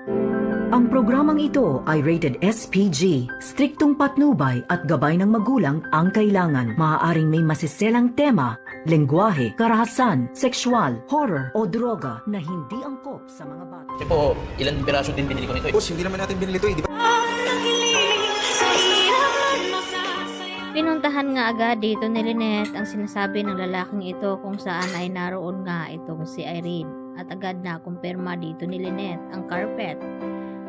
Ang programang ito ay rated SPG. Striktong patnubay at gabay ng magulang ang kailangan. Maaaring may masiselang tema, lengguwahe, karahasan, sexual, horror o droga na hindi angkop sa mga bata. Kasi po, ilang piraso din binili ko nito eh. Boss, hindi naman natin binili ito eh, di ba? Pinuntahan nga agad dito ni Lynette ang sinasabi ng lalaking ito kung saan ay naroon nga itong si Irene. At agad na kumpirma dito ni Lynette ang carpet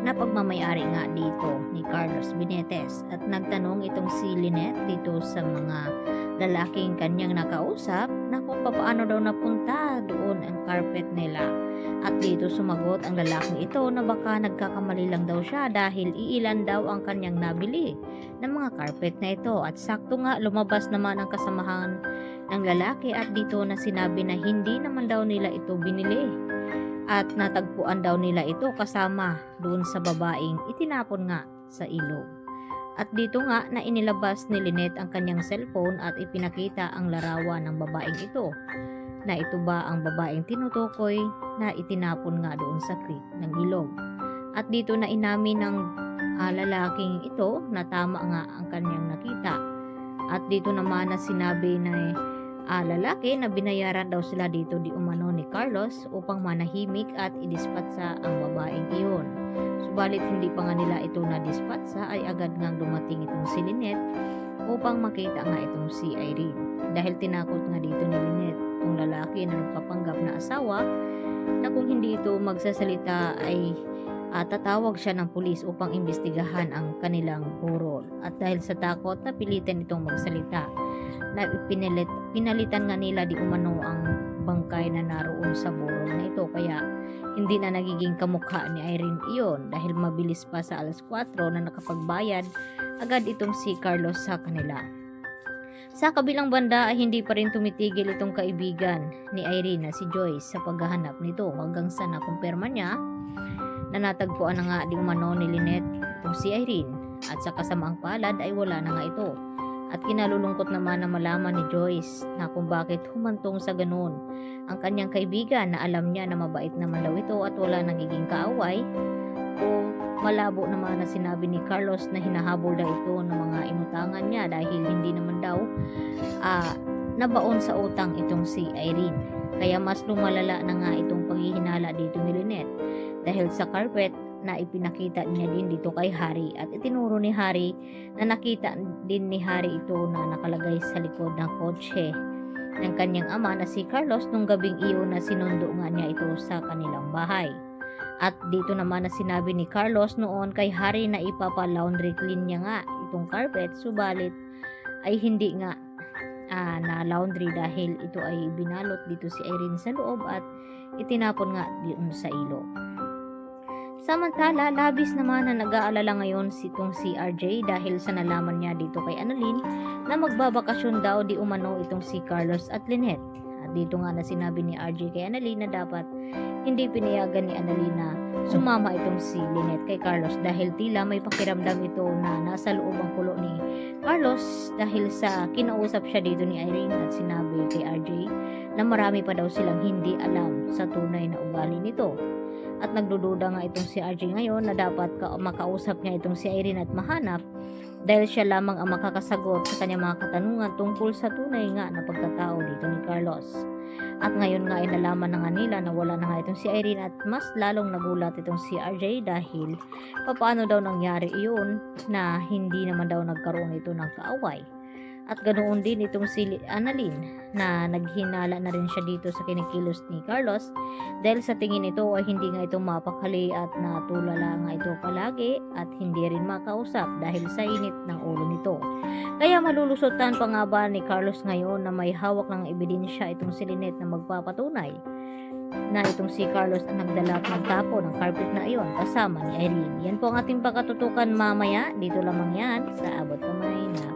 na pagmamayari nga dito ni Carlos Binetes. At nagtanong itong si Lynette dito sa mga lalaking kanyang nakausap na kung paano daw napunta doon ang carpet nila. At dito sumagot ang lalaking ito na baka nagkakamali lang daw siya dahil iilan daw ang kanyang nabili ng mga carpet na ito. At sakto nga lumabas naman ang kasamahan ng lalaki at dito na sinabi na hindi naman daw nila ito binili. At natagpuan daw nila ito kasama doon sa babaeng itinapon nga sa ilog. At dito nga na inilabas ni Lynette ang kanyang cellphone at ipinakita ang larawan ng babaeng ito. Na ito ba ang babaeng tinutukoy na itinapon nga doon sa creek ng ilog. At dito na inamin ng lalaking ito na tama nga ang kanyang nakita. At dito naman na sinabi na lalaki na binayaran daw sila dito di umano ni Carlos upang manahimik at idispatsa ang babaeng iyon. Subalit hindi pa nga nila ito na-dispatsa ay agad ngang dumating itong si Lynette upang makita nga itong si Irene. Dahil tinakot nga dito ni Lynette ang lalaki na nagpapanggap na asawa na kung hindi ito magsasalita ay tatawag siya ng pulis upang imbestigahan ang kanilang burol. At dahil sa takot na pilitan itong magsalita na pinalitan nga nila di umano ang bangkay na naroon sa burol na ito, kaya hindi na nagiging kamukha ni Irene iyon dahil mabilis pa sa alas 4 na nakapagbayad agad itong si Carlos sa kanila. Sa kabilang banda ay hindi pa rin tumitigil itong kaibigan ni Irene na si Joyce sa paghahanap nito hanggang sa nakumpirma niya na natagpuan na nga di umano ni Lynette itong si Irene at sa kasamaang palad ay wala na nga ito. At kinalulungkot naman na malaman ni Joyce na kung bakit humantong sa ganun ang kanyang kaibigan na alam niya na mabait naman daw ito at wala nagiging kaaway, o malabo naman na sinabi ni Carlos na hinahabol daw ito ng mga inutangan niya dahil hindi naman daw nabaon sa utang itong si Irene. Kaya mas lumalala na nga itong paghihinala dito ni Lynette dahil sa carpet na ipinakita niya din dito kay Harry at itinuro ni Harry na nakita din ni Harry ito na nakalagay sa likod ng kotse ng kanyang ama na si Carlos nung gabing iyon na sinundo nga niya ito sa kanilang bahay. At dito naman na sinabi ni Carlos noon kay Harry na ipapa-laundry clean niya nga itong carpet, subalit ay hindi nga na laundry dahil ito ay binalot dito si Irene sa loob at itinapon nga doon sa ilog. Samantala, labis naman na nag-aalala ngayon itong si RJ dahil sa nalaman niya dito kay Annalyn na magbabakasyon daw di umano itong si Carlos at Lynette. At dito nga na sinabi ni RJ kay Annalyn na dapat hindi pinayagan ni Annalyn na sumama itong si Lynette kay Carlos dahil tila may pakiramdam ito na nasa loob ang kulo ni Carlos dahil sa kinausap siya dito ni Irene at sinabi kay RJ na marami pa daw silang hindi alam sa tunay na ugali nito. At nagdududa nga itong si RJ ngayon na dapat makausap niya itong si Irene at mahanap dahil siya lamang ang makakasagot sa kanyang mga katanungan tungkol sa tunay nga na pagkatao dito ni Carlos. At ngayon nga ay nalaman na nga nila na wala na nga itong si Irene at mas lalong nagulat itong si RJ dahil paano daw nangyari iyon na hindi naman daw nagkaroon ito ng kaaway. At ganoon din itong si Annalyn na naghinala na rin siya dito sa kinikilos ni Carlos dahil sa tingin nito ay hindi nga ito mapakali at natulala nga ito palagi at hindi rin makausap dahil sa init ng ulo nito. Kaya malulusutan pa nga ba ni Carlos ngayon na may hawak ng ebidensya itong si Lynette na magpapatunay na itong si Carlos ang nagdala at magtapo ng carpet na iyon kasama ni Irene. Yan po ang ating pagkatutukan mamaya. Dito lamang yan sa Abot Kamay na